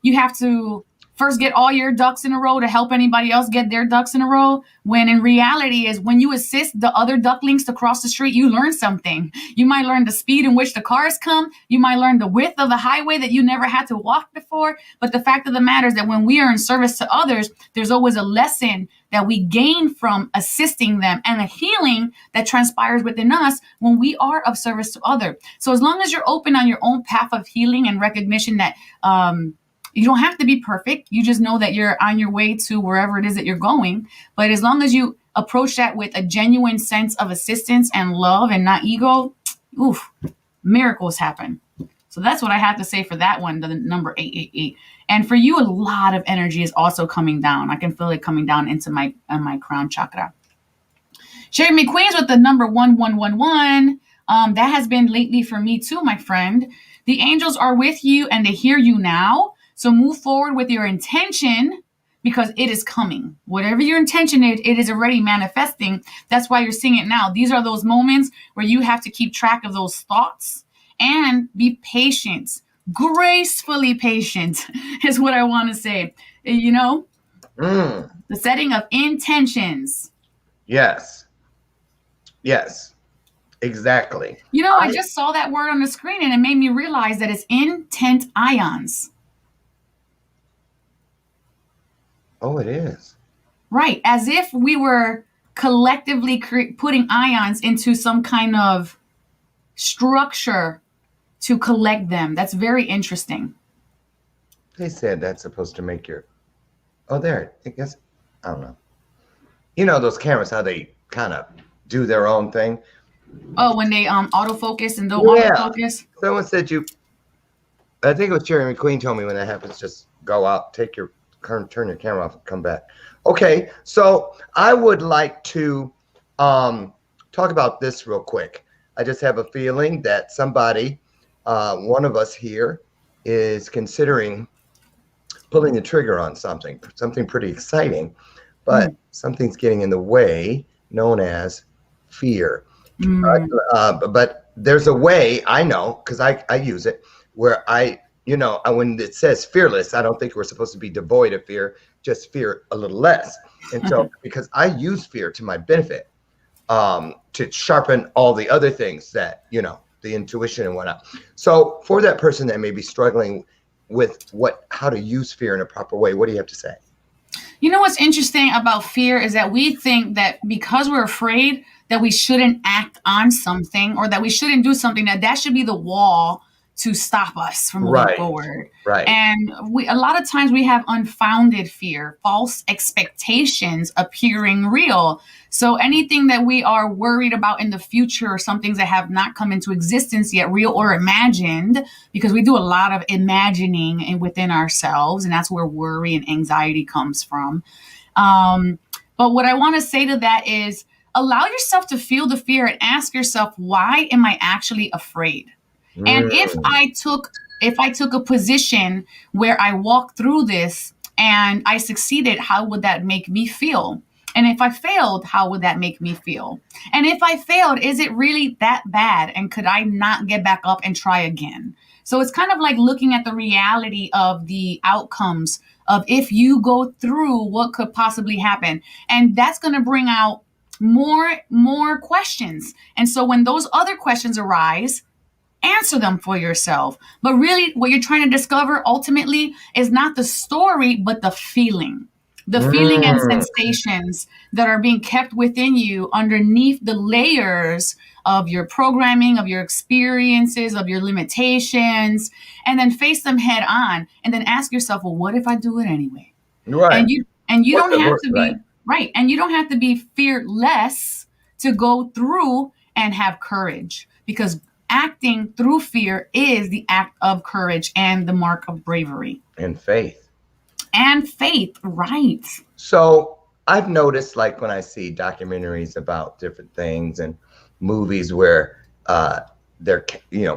you have to first get all your ducks in a row to help anybody else get their ducks in a row, when in reality is when you assist the other ducklings to cross the street, you learn something. You might learn the speed in which the cars come. You might learn the width of the highway that you never had to walk before. But the fact of the matter is that when we are in service to others, there's always a lesson that we gain from assisting them, and a healing that transpires within us when we are of service to others. So as long as you're open on your own path of healing and recognition that, you don't have to be perfect. You just know that you're on your way to wherever it is that you're going. But as long as you approach that with a genuine sense of assistance and love and not ego, miracles happen. So that's what I have to say for that one, the number 888. And for you, a lot of energy is also coming down. I can feel it coming down into my crown chakra. Sherry McQueen's with the number 1111. That has been lately for me too, my friend. The angels are with you and they hear you now. So move forward with your intention, because it is coming. Whatever your intention is, it is already manifesting. That's why you're seeing it now. These are those moments where you have to keep track of those thoughts and be patient, gracefully patient is what I want to say. The setting of intentions. Yes, exactly. I just saw that word on the screen and it made me realize that it's intent ions. Oh, it is. Right. As if we were collectively putting ions into some kind of structure to collect them. That's very interesting. They said that's supposed to make your... Oh, there. I guess... I don't know. Those cameras, how they kind of do their own thing. Oh, when they autofocus and don't autofocus? Someone said I think it was Jerry McQueen told me when that happens, just go out, turn your camera off and come back. Okay, so I would like to talk about this real quick. I just have a feeling that somebody, one of us here, is considering pulling the trigger on something pretty exciting, but something's getting in the way, known as fear. But there's a way, I know, because I use it, where when it says fearless, I don't think we're supposed to be devoid of fear, just fear a little less. And so, because I use fear to my benefit, to sharpen all the other things that, the intuition and whatnot. So for that person that may be struggling with how to use fear in a proper way, what do you have to say? What's interesting about fear is that we think that because we're afraid that we shouldn't act on something, or that we shouldn't do something, that should be the wall to stop us from moving forward. Right. And a lot of times we have unfounded fear, false expectations appearing real. So anything that we are worried about in the future, or some things that have not come into existence yet, real or imagined, because we do a lot of imagining within ourselves, and that's where worry and anxiety comes from. But what I want to say to that is, allow yourself to feel the fear and ask yourself, why am I actually afraid? And if I took a position where I walk through this and I succeeded, how would that make me feel? And if I failed, how would that make me feel? And if I failed, is it really that bad? And could I not get back up and try again? So it's kind of like looking at the reality of the outcomes of if you go through what could possibly happen. And that's going to bring out more questions. And so when those other questions arise, answer them for yourself. But really, what you're trying to discover ultimately is not the story, but the feeling. The feeling and sensations that are being kept within you underneath the layers of your programming, of your experiences, of your limitations, and then face them head on. And then ask yourself, well, what if I do it anyway? Right. And you What's don't the have worst, to be right? right. And you don't have to be fearless to go through and have courage, because acting through fear is the act of courage and the mark of bravery. And faith. And faith, right. So I've noticed, like when I see documentaries about different things and movies where they're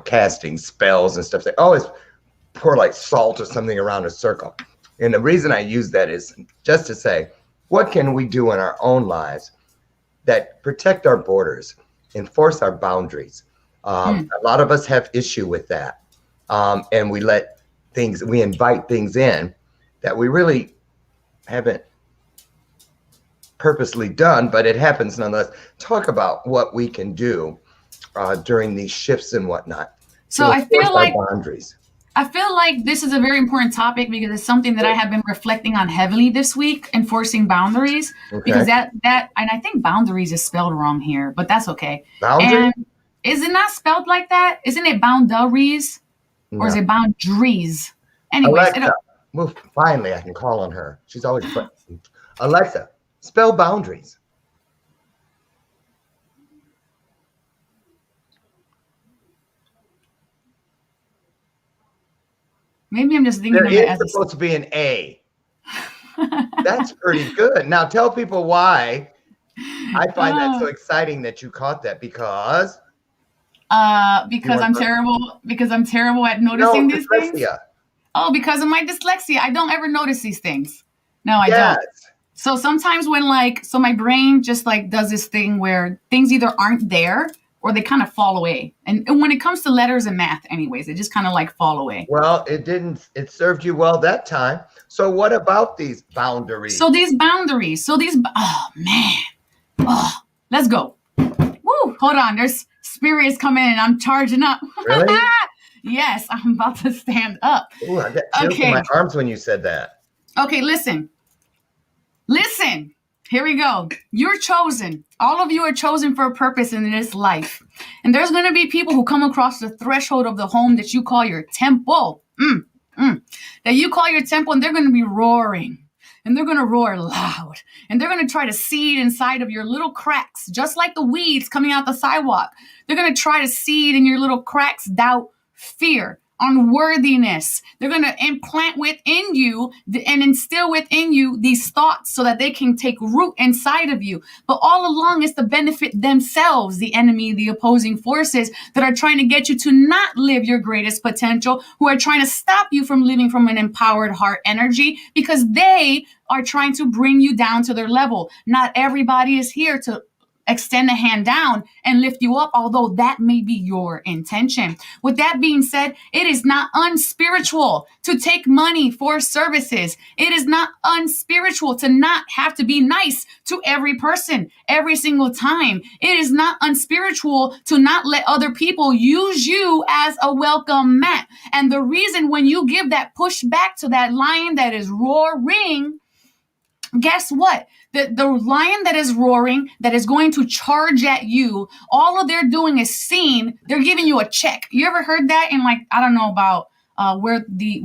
casting spells and stuff, they always pour like salt or something around a circle. And the reason I use that is just to say, what can we do in our own lives that protect our borders, enforce our boundaries? A lot of us have issue with that, and we invite things in that we really haven't purposely done, but it happens nonetheless. Talk about what we can do during these shifts and whatnot. So I feel like boundaries. I feel like this is a very important topic because it's something that I have been reflecting on heavily this week, enforcing boundaries. Okay. Because that and I think boundaries is spelled wrong here, but that's okay. Boundaries? And is it not spelled like that? Isn't it boundaries? No. Or is it boundaries? Anyways, Alexa, finally I can call on her. She's always Alexa, spell boundaries. maybe I'm just thinking There of it is as supposed to be an A. That's pretty good. Now tell people why I find that so exciting that you caught that, because I'm terrible. Because I'm terrible at noticing these things. Oh, because of my dyslexia, I don't ever notice these things. No, I don't. So sometimes when my brain just does this thing where things either aren't there or they kind of fall away. And when it comes to letters and math, anyways, they just kind of fall away. Well, it served you well that time. So what about these boundaries? Oh man. Let's go. Woo, hold on. There's spirits coming in and I'm charging up. Really? Yes, I'm about to stand up. Ooh, I got chills in my arms when you said that. Okay, listen. Here we go. You're chosen. All of you are chosen for a purpose in this life. And there's going to be people who come across the threshold of the home that you call your temple. That you call your temple, and they're going to be roaring. And they're going to roar loud. And they're going to try to seed inside of your little cracks, just like the weeds coming out the sidewalk. They're going to try to seed in your little cracks doubt, fear, unworthiness. They're going to implant within you and instill within you these thoughts so that they can take root inside of you. But all along, it's to benefit themselves, the enemy, the opposing forces that are trying to get you to not live your greatest potential, who are trying to stop you from living from an empowered heart energy because they are trying to bring you down to their level. Not everybody is here to extend a hand down and lift you up, although that may be your intention. With that being said, it is not unspiritual to take money for services. It is not unspiritual to not have to be nice to every person every single time. It is not unspiritual to not let other people use you as a welcome mat. And the reason when you give that push back to that lion that is roaring, guess what? The lion that is roaring, that is going to charge at you, all of they're doing is they're giving you a check. You ever heard that in I don't know about what the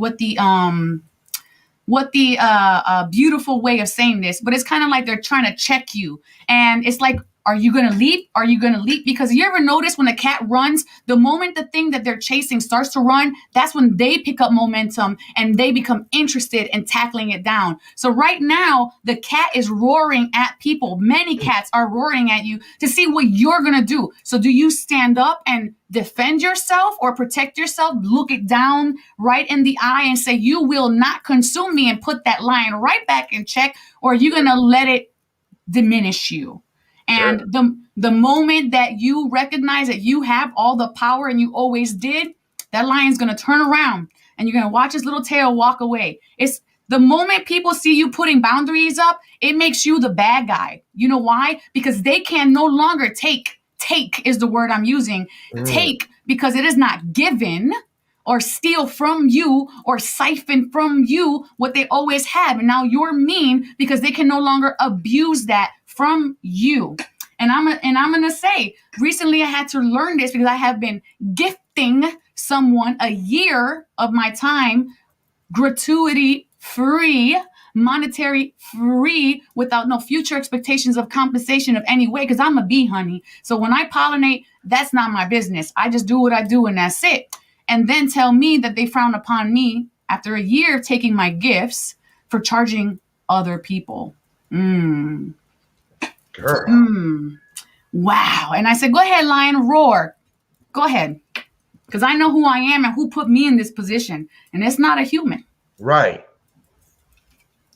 beautiful way of saying this, but it's kind of like they're trying to check you. And it's like Are you going to leap? Are you going to leap? Because you ever notice when a cat runs, the moment the thing that they're chasing starts to run, that's when they pick up momentum and they become interested in tackling it down. So right now, the cat is roaring at people. Many cats are roaring at you to see what you're going to do. So do you stand up and defend yourself or protect yourself? Look it down right in the eye and say, you will not consume me, and put that lion right back in check, or are you going to let it diminish you? And the moment that you recognize that you have all the power and you always did, that lion's going to turn around and you're going to watch his little tail walk away. It's the moment people see you putting boundaries up, it makes you the bad guy. You know why? Because they can no longer take is the word I'm using. Take, because it is not given, or steal from you or siphon from you what they always have. And now you're mean because they can no longer abuse that from you. And I'm going to say, recently I had to learn this because I have been gifting someone a year of my time, gratuity free, monetary free, without no future expectations of compensation of any way, because I'm a bee, honey. So when I pollinate, that's not my business. I just do what I do and that's it. And then tell me that they frown upon me after a year of taking my gifts for charging other people. Wow. And I said, go ahead, lion, roar. Go ahead. Because I know who I am and who put me in this position. And it's not a human. Right.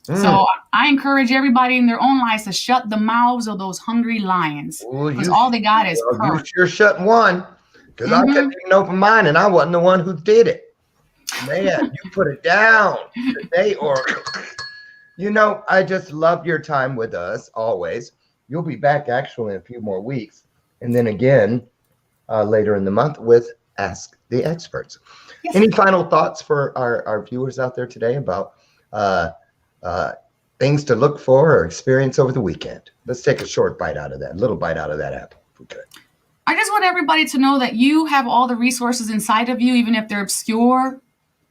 So I encourage everybody in their own lives to shut the mouths of those hungry lions. Because all they got is you purr. sure shut one. Because I couldn't even open mine, and I wasn't the one who did it. Man, you put it down today, Oracle. You know, I just love your time with us always. You'll be back actually in a few more weeks, and then again later in the month with Ask the Experts. Yes. Any final thoughts for our viewers out there today about things to look for or experience over the weekend? Let's take a short bite out of that, a little bite out of that apple, if we could. I just want everybody to know that you have all the resources inside of you, even if they're obscure.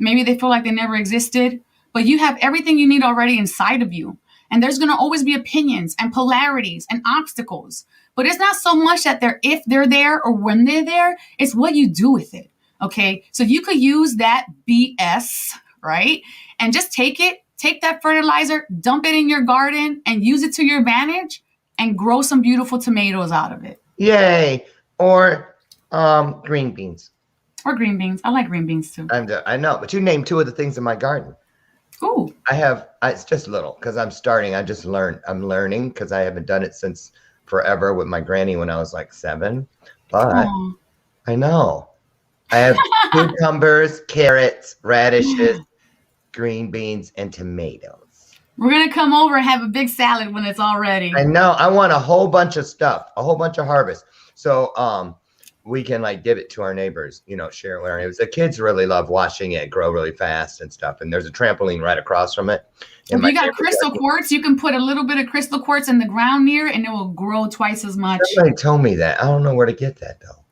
Maybe they feel like they never existed, but you have everything you need already inside of you. And there's going to always be opinions and polarities and obstacles. But it's not so much that if they're there or when they're there, it's what you do with it. Okay. So you could use that BS, right? And just take that fertilizer, dump it in your garden and use it to your advantage and grow some beautiful tomatoes out of it. Yay. Or green beans. Or green beans. I like green beans too. I know, but you named two of the things in my garden. Ooh. It's just little because I'm starting. I'm learning because I haven't done it since forever with my granny when I was like 7. But aww. I know. I have cucumbers, carrots, radishes, green beans, and tomatoes. We're going to come over and have a big salad when it's all ready. I know. I want a whole bunch of stuff, a whole bunch of harvest. So we can like give it to our neighbors, share it with our neighbors. The kids really love watching it grow really fast and stuff. And there's a trampoline right across from it. If you got crystal quartz, you can put a little bit of crystal quartz in the ground near it and it will grow twice as much. Somebody told me that. I don't know where to get that though.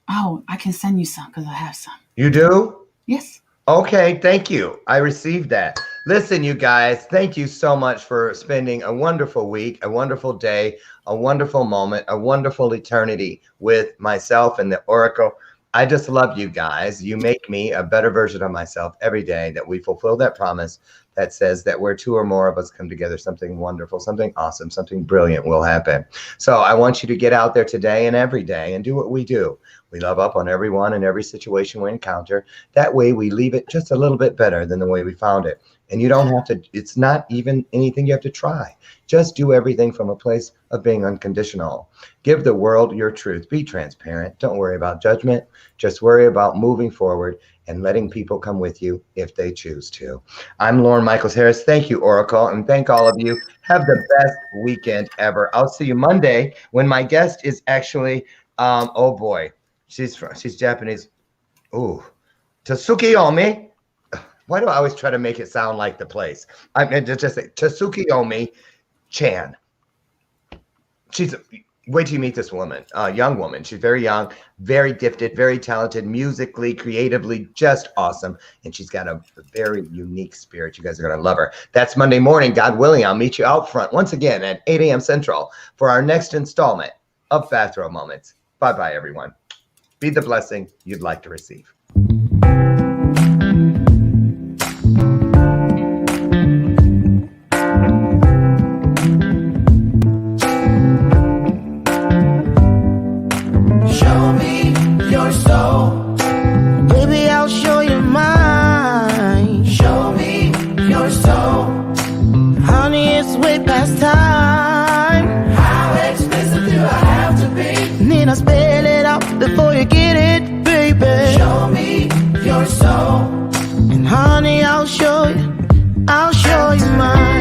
Oh, I can send you some because I have some. You do? Yes. Okay, thank you. I received that. Listen, you guys, thank you so much for spending a wonderful week, a wonderful day, a wonderful moment, a wonderful eternity with myself and the Oracle. I just love you guys. You make me a better version of myself every day, that we fulfill that promise that says that where 2 or more of us come together, something wonderful, something awesome, something brilliant will happen. So I want you to get out there today and every day and do what we do. We love up on everyone and every situation we encounter. That way we leave it just a little bit better than the way we found it. And you don't have to, it's not even anything you have to try. Just do everything from a place of being unconditional. Give the world your truth. Be transparent. Don't worry about judgment. Just worry about moving forward and letting people come with you if they choose to. I'm Lauren Michaels Harris. Thank you, Oracle, and thank all of you. Have the best weekend ever. I'll see you Monday when my guest is actually, oh boy, she's Japanese. Ooh, Tsukiyomi. Why do I always try to make it sound like the place? I mean, just say Tsukiyomi Chan. She's Wait till you meet this woman, young woman. She's very young, very gifted, very talented, musically, creatively, just awesome. And she's got a very unique spirit. You guys are going to love her. That's Monday morning. God willing, I'll meet you out front once again at 8 a.m. Central for our next installment of Bathrobe Moments. Bye-bye, everyone. Be the blessing you'd like to receive. Show me your soul. Baby, I'll show you mine. Show me your soul. Honey, it's way past time. How expensive do I have to be? Need I spell it out before you get it, baby? Show me your soul. And honey, I'll show you mine.